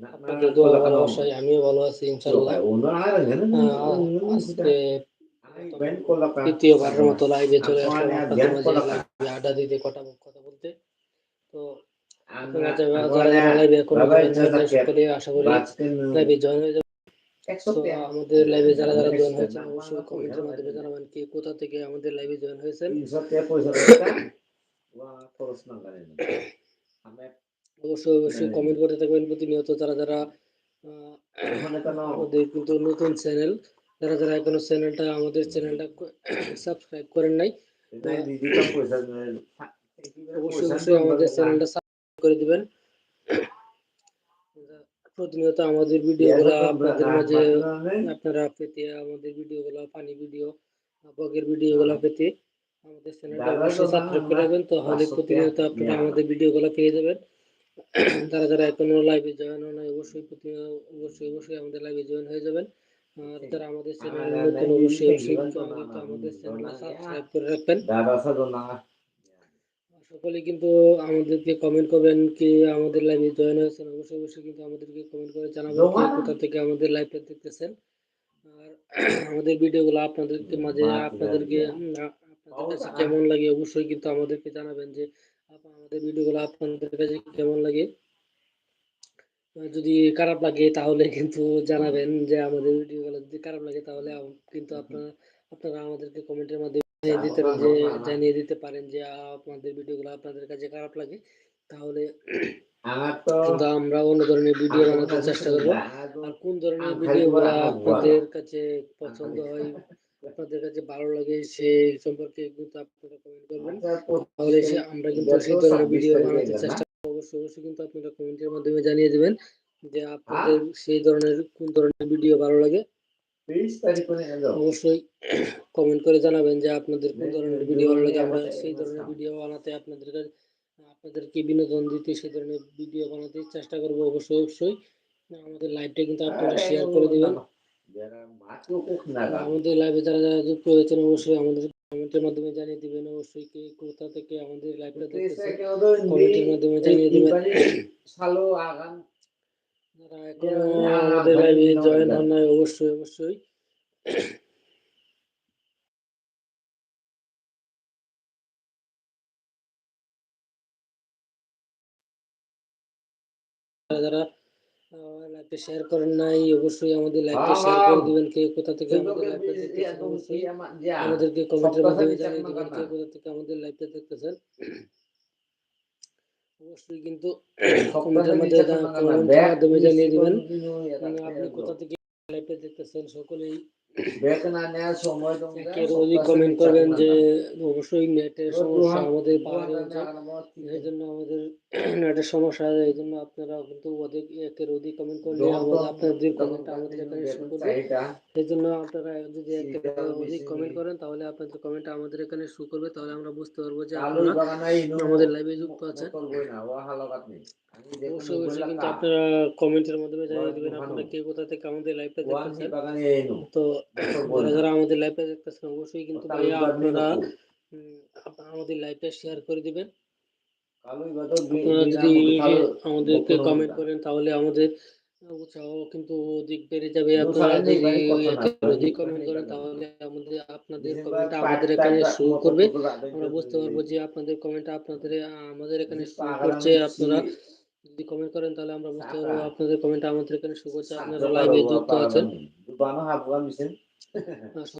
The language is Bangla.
আপনাদের দোয়া ভালোবাসায় আমিও ভালো আছি ইনশাআল্লাহ। আজকে প্রথম তৃতীয়বারের মতো লাইভে চলে আসলাম আপনাদের মাঝে লাইভে আড্ডা দিতে কথা বলতে। তো আপনারা যারা লাইভে এখনো জয়েন হয় নাই সকলে আশা করি লাইভে জয়েন হয়ে যাবেন। তো আমাদের লাইভে যারা জয়েন হয়েছেন অবশ্যই কমেন্টের মাধ্যমে জানাবেন কে কোথা থেকে আমাদের লাইভে জয়েন হয়েছেন। অবশ্যই কমেন্ট করতে থাকবেন প্রতিনিয়ত। যারা আমাদের কিন্তু নতুন চ্যানেল, যারা এখনো আমাদের চ্যানেলটা সাবস্ক্রাইব করেন নাই, অবশ্যই আমাদের চ্যানেলটা সাবস্ক্রাইব করে দিবেন। প্রতিনিয়ত আমাদের ভিডিওগুলো আপনাদের মাঝে আপনারা পেতে, আমাদের ভিডিওগুলো ফানি ভিডিও, ব্লগের ভিডিওগুলো পেতে আমাদের চ্যানেলটা অবশ্যই সাবস্ক্রাইব করে রাখবেন, তাহলে প্রতিনিয়ত আপনারা আমাদের ভিডিওগুলো পেয়ে যাবেন। যারা এখনো লাইভে জয়েন হয় নাই অবশ্যই আমাদের লাইভে জয়েন হয়ে যাবেন। আর যারা আমাদের চ্যানেলে নতুন অবশ্যই আমাদের চ্যানেলটা সাবস্ক্রাইব করে রাখবেন। সকলে কিন্তু আমাদেরকে কমেন্ট করবেন কি আমাদের লাইভে জয়েন হয়েছেন, অবশ্যই কিন্তু আমাদেরকে কমেন্ট করে জানাবেন কে কোথা থেকে আমাদের লাইভটা দেখতেছেন। আর আমাদের ভিডিওগুলো আপনাদেরকে মাঝে আপনাদের কাছে কেমন লাগে অবশ্যই কিন্তু আমাদেরকে জানাবেন যে আমাদের ভিডিওগুলো আপনাদের কাছে কেমন লাগে। যদি খারাপ লাগে তাহলে কিন্তু জানাবেন যে আমাদের ভিডিওগুলো যদি খারাপ লাগে তাহলে কিন্তু আপনারা আমাদেরকে কমেন্টের মাধ্যমে জানিয়ে দিতে পারেন যে আপনাদের ভিডিওগুলো আপনাদের কাছে খারাপ লাগে, তাহলে কিন্তু আমরা অন্য ধরনের ভিডিও বানাতে চেষ্টা করবো। আর কোন ধরনের ভিডিওগুলো আপনাদের কাছে পছন্দ হয়, আপনাদের কাছে ভালো লাগে সেই সম্পর্কে কিন্তু আপনারা কমেন্ট করবেন, তাহলে আমরা কিন্তু সেই ধরনের ভিডিও বানাতে চেষ্টা করবো। অবশ্যই কিন্তু আপনারা কমেন্টের মাধ্যমে জানিয়ে দেবেন যে আপনাদের সেই ধরনের কোন ধরনের ভিডিও ভালো লাগে। অবশ্যই কমেন্ট করে জানাবেন যে আপনাদের কোন ধরনের ভিডিও ভালো লাগে, আমরা সেই ধরনের ভিডিও বানাতে আপনাদেরকে বিনোদন দিতে সেই ধরনের ভিডিও বানাতে চেষ্টা করব। অবশ্যই আমাদের লাইভটা কিন্তু আপনারা শেয়ার করে দিবেন। আমাদের লাইভে যারা যুক্ত হয়েছেন অবশ্যই আমাদের কমেন্টের মাধ্যমে জানিয়ে দিবেন, অবশ্যই কে কোথা থেকে আমাদের লাইভটা দেখতেছেন কমেন্টের মাধ্যমে জানিয়ে দিবেন। যারা এখনো আমাদের লাইভে জয়েন হন নাই অবশ্যই যারা লাইভটা শেয়ার করেন নাই অবশ্যই আমাদের লাইভটা শেয়ার করে দিবেন। কে কোথা থেকে আমাদের লাইভটা দেখতেছেন অবশ্যই আমাদেরকে কমেন্টের মাধ্যমে জানিয়ে দিবেন কে কোথা থেকে আমাদের লাইভটা দেখতেছেন। অবশ্যই কিন্তু কমেন্টের মাধ্যমে জানিয়ে দিবেন আপনি কোথা থেকে লাইভটা দেখতেছেন। সকলেই একের অধিক কমেন্ট করবেন যে অবশ্যই নেটের সমস্যা আমাদের পাহাড়ি অঞ্চল, এই জন্য আমাদের নেটের সমস্যা, এই জন্য আপনারা কিন্তু একের অধিক কমেন্ট করলে আপনাদের কমেন্টটা আমাদের এখানে শো করবে। এই জন্য আপনারা যদি একের অধিক কমেন্ট করেন তাহলে আপনাদের কমেন্টটা আমাদের এখানে শো করবে, তাহলে আমরা বুঝতে পারবো যে আপনারা আমাদের লাইভে যুক্ত আছেন। অবশ্যই কিন্তু আপনারা কমেন্টের মাধ্যমে জানিয়ে দিবেন আপনারা কে কোথা থেকে আমাদের লাইভটা দেখতেছেন। তো যারা আমাদের লাইভটা দেখতেছেন অবশ্যই কিন্তু ভাইয়া আপনারা আমাদের লাইভটা শেয়ার করে দিবেন। আপনারা যদি আমাদেরকে কমেন্ট করেন তাহলে আমাদের উৎসাহ কিন্তু অধিক বেড়ে যাবে। আপনারা যদি কমেন্ট করেন তাহলে আপনাদের কমেন্টটা আমাদের এখানে শো করবে, আমরা বুঝতে পারবো যে আপনাদের কমেন্টটা আমাদের এখানে শো করছে। আপনারা যদি কমেন্ট করেন তাহলে আমরা বুঝতে পারবো আপনাদের কমেন্টটা আমাদের এখানে শো করছে, আপনারা লাইভে যুক্ত আছেন।